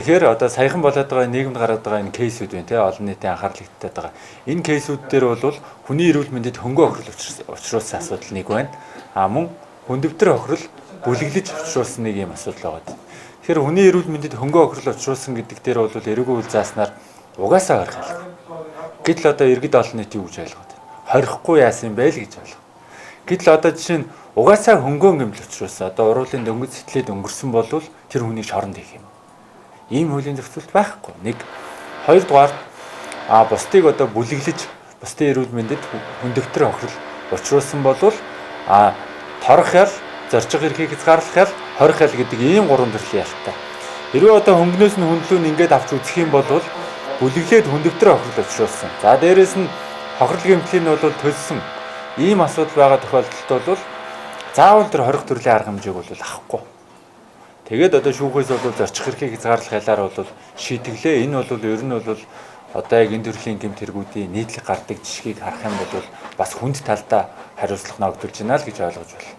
Тэгэхээр одоо саяхан болоод байгаа нийгэмд гараад байгаа энэ кейсүүд байна те олон нийтийн анхаарал татаад байгаа. Энэ кейсүүд дээр бол хүний эрүүл мэндэд хөнгөө хохирол учруулсан асуудал нэг байна. Мөн хүндөвтөр хохирол бүлэглэж учруулсан нэг юм асуудал байгаа. Тэгэхээр хүний эрүүл мэндэд хөнгөө хохирол учруулсан гэдэг дээр бол эрүүгийн үйл зааснаар угаасаа хорих алга. Гэтэл одоо иргэд олон нийт юу гэж ойлгоод байна? Хорихгүй яасан юм бэ л гэж ойлгоо. Гэтэл одоо жишээ нь угаасаа хөнгөө гэмтэл учруулсан. Одоо уруулын дөнгөж сэтгэлээд өнгөрсөн бол тэр хүнийг шоронд хийх юм. Ийм хуулийн зохицуулт байхгүй. Нэг хоёрдугаар бусдыг одоо бүлэглэж бусдын эрүүл мэндэд хүндөвтөр хохирол учруулсан бол торох ял, зорчих эрхийг хязгаарлах ял, хорих ял гэдэг ийм гурван төрлийн ялтай. Хэрвээ одоо хөнгөнөөс нь хүндлүүн ингээд авч үзэх юм бол бүлэглээд хүндөвтөр хохирол учруулсан. За дээрэс нь хохирол гэмтлийн нь бол төлсөн ийм асуудал байгаа тохиолдолд бол заавал тэр хорих төрлийн арга хэмжээг бол авахгүй. Тэгээд одоо шүүхээс бол зорчих эрхийг хязгаарлах ялаар бол шийдэглээ. Энэ бол ер нь бол одоо яг энэ төрлийн гэмт хэрэгүүдийн нийтлэг гардаг жишгийг харах юм бол бас хүнд талдаа хариуцлага ногдуулж байна л гэж ойлгож байна.